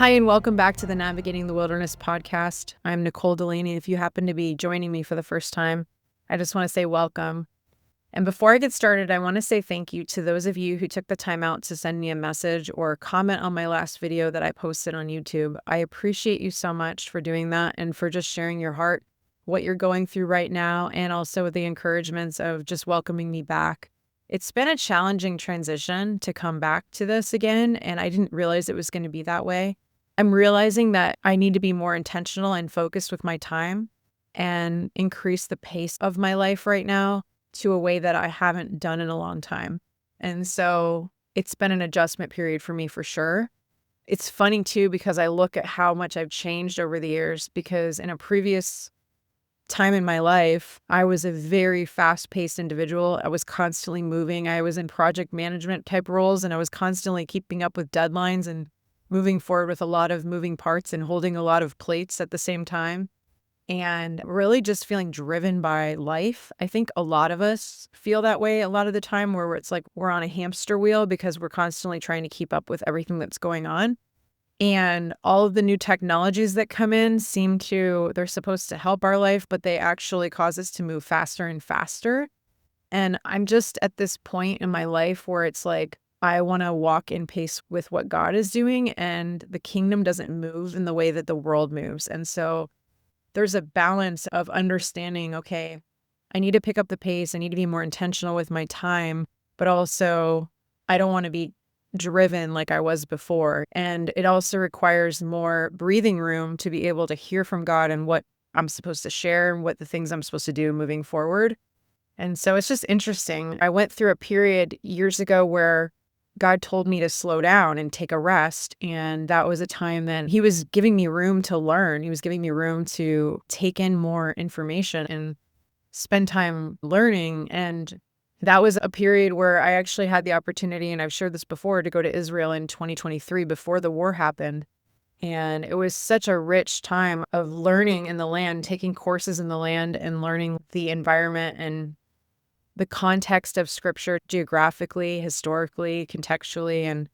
Hi, and welcome back to the Navigating the Wilderness podcast. I'm Nicole Delaney. If you happen to be joining me for the first time, I just want to say welcome. And before I get started, I want to say thank you to those of you who took the time out to send me a message or comment on my last video that I posted on YouTube. I appreciate you so much for doing that and for just sharing your heart, what you're going through right now, and also the encouragements of just welcoming me back. It's been a challenging transition to come back to this again, and I didn't realize it was going to be that way. I'm realizing that I need to be more intentional and focused with my time and increase the pace of my life right now to a way that I haven't done in a long time. And so it's been an adjustment period for me for sure. It's funny too, because I look at how much I've changed over the years, because in a previous time in my life, I was a very fast-paced individual. I was constantly moving. I was in project management type roles, and I was constantly keeping up with deadlines and moving forward with a lot of moving parts and holding a lot of plates at the same time, and really just feeling driven by life. I think a lot of us feel that way a lot of the time, where it's like we're on a hamster wheel because we're constantly trying to keep up with everything that's going on. And all of the new technologies that come in they're supposed to help our life, but they actually cause us to move faster and faster. And I'm just at this point in my life where it's like, I want to walk in pace with what God is doing, and the kingdom doesn't move in the way that the world moves. And so there's a balance of understanding, okay, I need to pick up the pace. I need to be more intentional with my time, but also I don't want to be driven like I was before. And it also requires more breathing room to be able to hear from God and what I'm supposed to share and what the things I'm supposed to do moving forward. And so it's just interesting. I went through a period years ago where God told me to slow down and take a rest. And that was a time that He was giving me room to learn. He was giving me room to take in more information and spend time learning. And that was a period where I actually had the opportunity, and I've shared this before, to go to Israel in 2023 before the war happened. And it was such a rich time of learning in the land, taking courses in the land and learning the environment and the context of scripture geographically, historically, contextually, and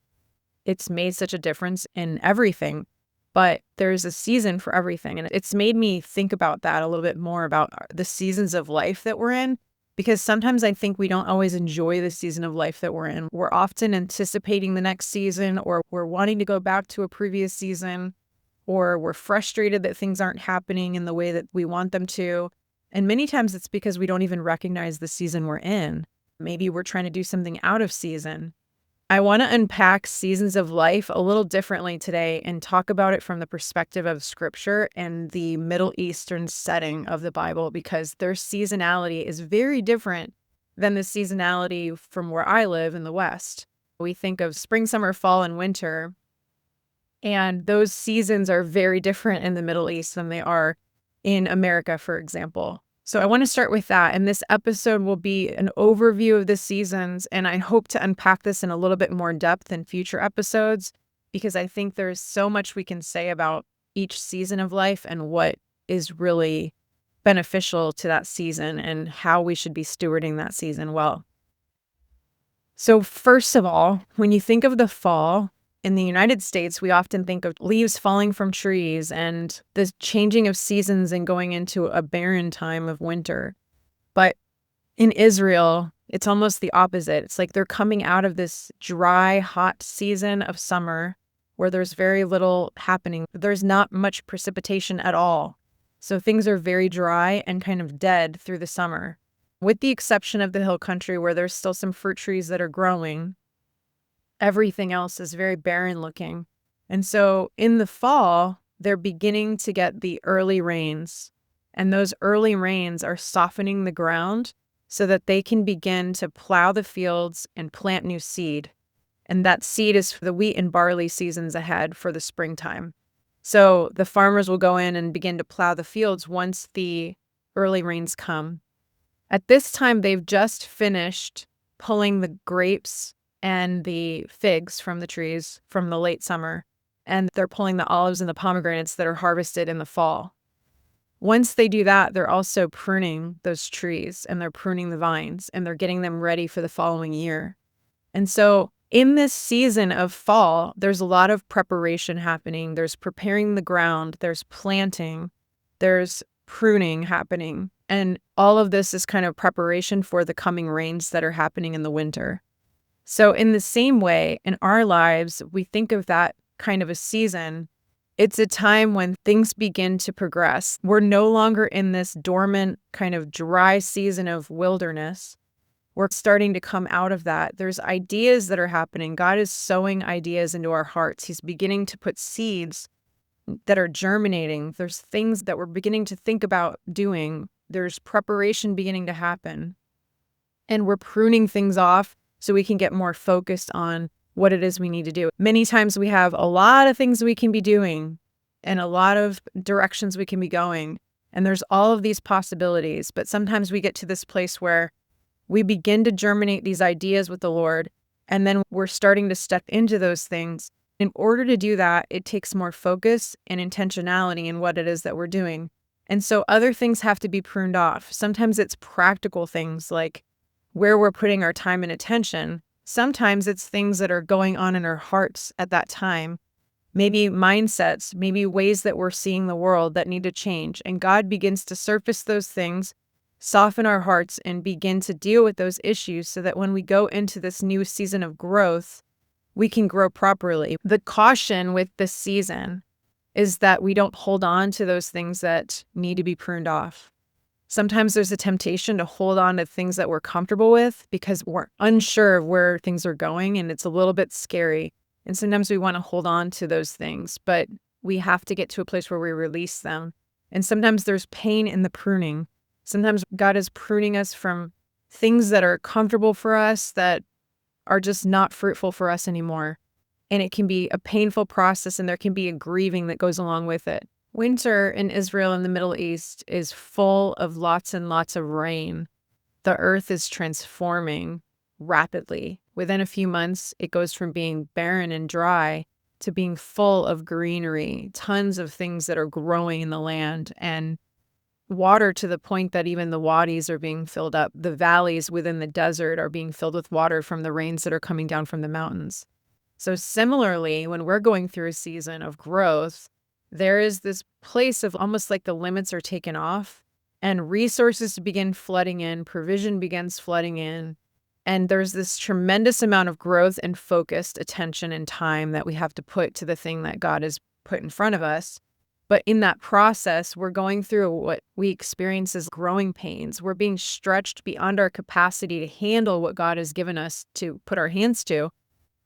it's made such a difference in everything. But there's a season for everything. And it's made me think about that a little bit more, about the seasons of life that we're in, because sometimes I think we don't always enjoy the season of life that we're in. We're often anticipating the next season, or we're wanting to go back to a previous season, or we're frustrated that things aren't happening in the way that we want them to. And many times it's because we don't even recognize the season we're in. Maybe we're trying to do something out of season. I want to unpack seasons of life a little differently today and talk about it from the perspective of scripture and the Middle Eastern setting of the Bible, because their seasonality is very different than the seasonality from where I live in the West. We think of spring, summer, fall, and winter, and those seasons are very different in the Middle East than they are in America, for example. So I want to start with that. And this episode will be an overview of the seasons. And I hope to unpack this in a little bit more depth in future episodes, because I think there's so much we can say about each season of life and what is really beneficial to that season and how we should be stewarding that season well. So first of all, when you think of the fall, in the United States, we often think of leaves falling from trees and the changing of seasons and going into a barren time of winter. But in Israel, it's almost the opposite. It's like they're coming out of this dry, hot season of summer where there's very little happening. There's not much precipitation at all. So things are very dry and kind of dead through the summer, with the exception of the hill country where there's still some fruit trees that are growing. Everything else is very barren looking. And so in the fall, they're beginning to get the early rains. And those early rains are softening the ground so that they can begin to plow the fields and plant new seed. And that seed is for the wheat and barley seasons ahead for the springtime. So the farmers will go in and begin to plow the fields once the early rains come. At this time, they've just finished pulling the grapes and the figs from the trees from the late summer, and they're pulling the olives and the pomegranates that are harvested in the fall. Once they do that, they're also pruning those trees, and they're pruning the vines, and they're getting them ready for the following year. And so In this season of fall, there's a lot of preparation happening. There's preparing the ground, there's planting, there's pruning happening. And all of this is kind of preparation for the coming rains that are happening in the winter. So, in the same way, in our lives, we think of that kind of a season. It's a time when things begin to progress. We're no longer in this dormant, kind of dry season of wilderness. We're starting to come out of that. There's ideas that are happening. God is sowing ideas into our hearts. He's beginning to put seeds that are germinating. There's things that we're beginning to think about doing. There's preparation beginning to happen. And we're pruning things off so we can get more focused on what it is we need to do. Many times we have a lot of things we can be doing and a lot of directions we can be going. And there's all of these possibilities. But sometimes we get to this place where we begin to germinate these ideas with the Lord, and then we're starting to step into those things. In order to do that, it takes more focus and intentionality in what it is that we're doing. And so other things have to be pruned off. Sometimes it's practical things like where we're putting our time and attention. Sometimes it's things that are going on in our hearts at that time. Maybe mindsets, maybe ways that we're seeing the world that need to change. And God begins to surface those things, soften our hearts, and begin to deal with those issues so that when we go into this new season of growth, we can grow properly. The caution with this season is that we don't hold on to those things that need to be pruned off. Sometimes there's a temptation to hold on to things that we're comfortable with because we're unsure of where things are going and it's a little bit scary. And sometimes we want to hold on to those things, but we have to get to a place where we release them. And sometimes there's pain in the pruning. Sometimes God is pruning us from things that are comfortable for us that are just not fruitful for us anymore. And it can be a painful process and there can be a grieving that goes along with it. Winter in Israel and the Middle East is full of lots and lots of rain. The earth is transforming rapidly. Within a few months, it goes from being barren and dry to being full of greenery, tons of things that are growing in the land, and water to the point that even the wadis are being filled up. The valleys within the desert are being filled with water from the rains that are coming down from the mountains. So similarly, when we're going through a season of growth, there is this place of almost like the limits are taken off and resources begin flooding in, provision begins flooding in, and there's this tremendous amount of growth and focused attention and time that we have to put to the thing that God has put in front of us. But in that process, we're going through what we experience as growing pains. We're being stretched beyond our capacity to handle what God has given us to put our hands to.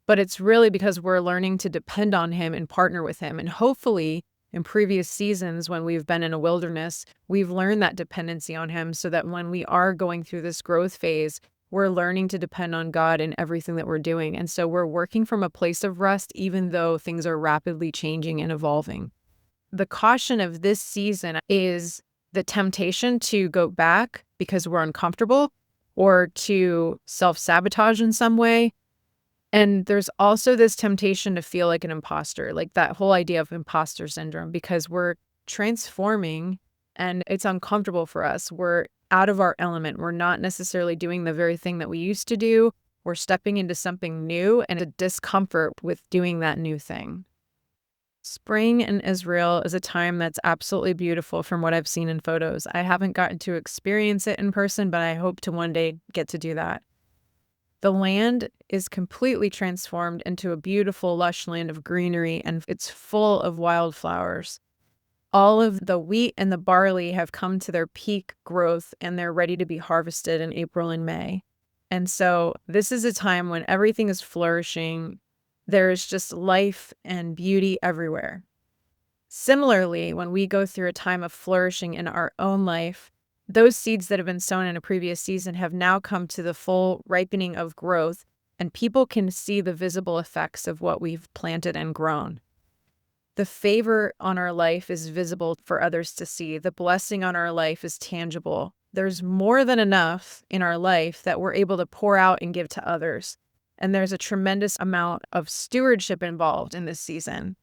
But it's really because we're learning to depend on Him and partner with Him. And hopefully, in previous seasons when we've been in a wilderness, we've learned that dependency on Him so that when we are going through this growth phase, we're learning to depend on God in everything that we're doing. And so we're working from a place of rest, even though things are rapidly changing and evolving. The caution of this season is the temptation to go back because we're uncomfortable or to self-sabotage in some way. And there's also this temptation to feel like an imposter, like that whole idea of imposter syndrome, because we're transforming and it's uncomfortable for us. We're out of our element. We're not necessarily doing the very thing that we used to do. We're stepping into something new and a discomfort with doing that new thing. Spring in Israel is a time that's absolutely beautiful from what I've seen in photos. I haven't gotten to experience it in person, but I hope to one day get to do that. The land is completely transformed into a beautiful, lush land of greenery, and it's full of wildflowers. All of the wheat and the barley have come to their peak growth, and they're ready to be harvested in April and May. And so this is a time when everything is flourishing. There's just life and beauty everywhere. Similarly, when we go through a time of flourishing in our own life, those seeds that have been sown in a previous season have now come to the full ripening of growth, and people can see the visible effects of what we've planted and grown. The favor on our life is visible for others to see. The blessing on our life is tangible. There's more than enough in our life that we're able to pour out and give to others. And there's a tremendous amount of stewardship involved in this season,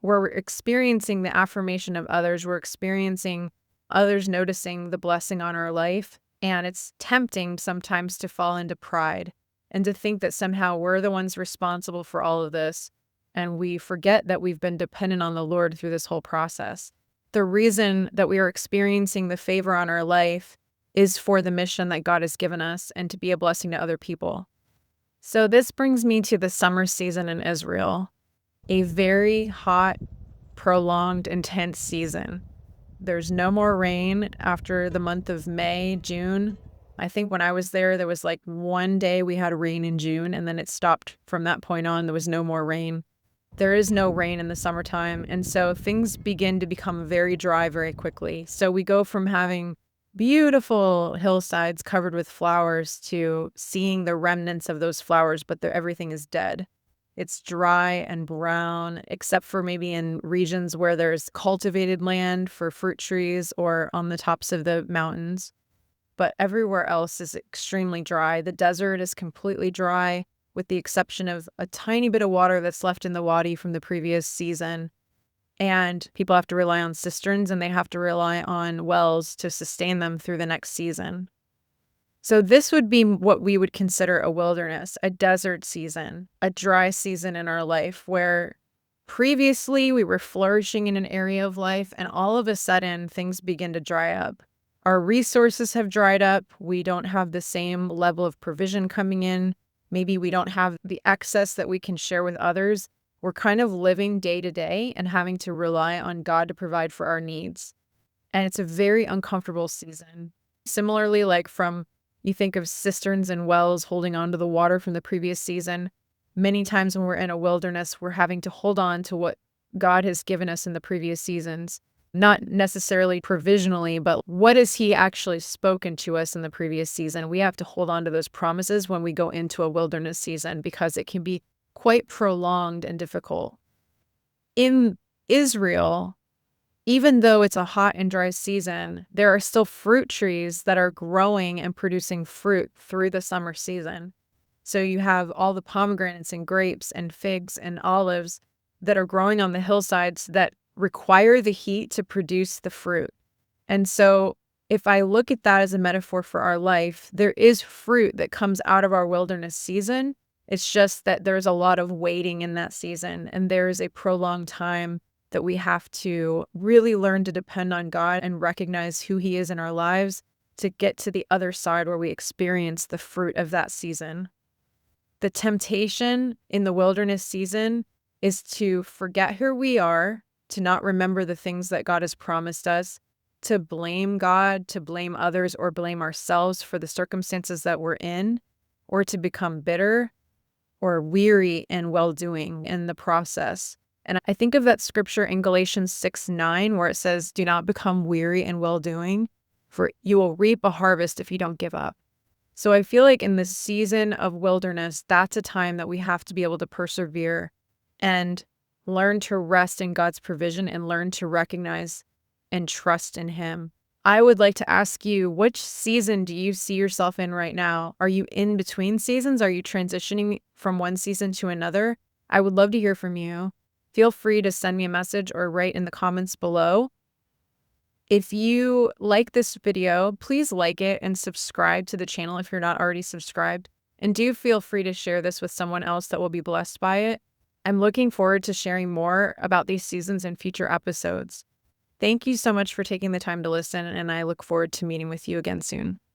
where we're experiencing the affirmation of others. We're experiencing others noticing the blessing on our life. And it's tempting sometimes to fall into pride And to think that somehow we're the ones responsible for all of this, and we forget that we've been dependent on the Lord through this whole process. The reason that we are experiencing the favor on our life is for the mission that God has given us and to be a blessing to other people. So this brings me to the summer season in Israel, a very hot, prolonged, intense season. There's no more rain after the month of May, June. I think when I was there, there was like one day we had rain in June, and then it stopped from that point on. There was no more rain. There is no rain in the summertime, and so things begin to become very dry very quickly. So we go from having beautiful hillsides covered with flowers to seeing the remnants of those flowers, but everything is dead. It's dry and brown, except for maybe in regions where there's cultivated land for fruit trees or on the tops of the mountains. But everywhere else is extremely dry. The desert is completely dry, with the exception of a tiny bit of water that's left in the wadi from the previous season. And people have to rely on cisterns, and they have to rely on wells to sustain them through the next season. So this would be what we would consider a wilderness, a desert season, a dry season in our life where previously we were flourishing in an area of life, and all of a sudden things begin to dry up. Our resources have dried up. We don't have the same level of provision coming in. Maybe we don't have the excess that we can share with others. We're kind of living day to day and having to rely on God to provide for our needs. And it's a very uncomfortable season. Similarly, like you think of cisterns and wells holding on to the water from the previous season. Many times when we're in a wilderness, we're having to hold on to what God has given us in the previous seasons. Not necessarily provisionally, but what has He actually spoken to us in the previous season? We have to hold on to those promises when we go into a wilderness season because it can be quite prolonged and difficult. In Israel, even though it's a hot and dry season, there are still fruit trees that are growing and producing fruit through the summer season. So you have all the pomegranates and grapes and figs and olives that are growing on the hillsides that require the heat to produce the fruit. And so if I look at that as a metaphor for our life, there is fruit that comes out of our wilderness season. It's just that there's a lot of waiting in that season, and there's a prolonged time that we have to really learn to depend on God and recognize who He is in our lives to get to the other side where we experience the fruit of that season. The temptation in the wilderness season is to forget who we are, to not remember the things that God has promised us, to blame God, to blame others, or blame ourselves for the circumstances that we're in, or to become bitter or weary and well-doing in the process. And I think of that scripture in Galatians 6:9, where it says, "Do not become weary and well-doing, for you will reap a harvest if you don't give up." So I feel like in this season of wilderness, that's a time that we have to be able to persevere and learn to rest in God's provision and learn to recognize and trust in Him. I would like to ask you, which season do you see yourself in right now? Are you in between seasons? Are you transitioning from one season to another? I would love to hear from you. Feel free to send me a message or write in the comments below. If you like this video, please like it and subscribe to the channel if you're not already subscribed. And do feel free to share this with someone else that will be blessed by it. I'm looking forward to sharing more about these seasons in future episodes. Thank you so much for taking the time to listen, and I look forward to meeting with you again soon.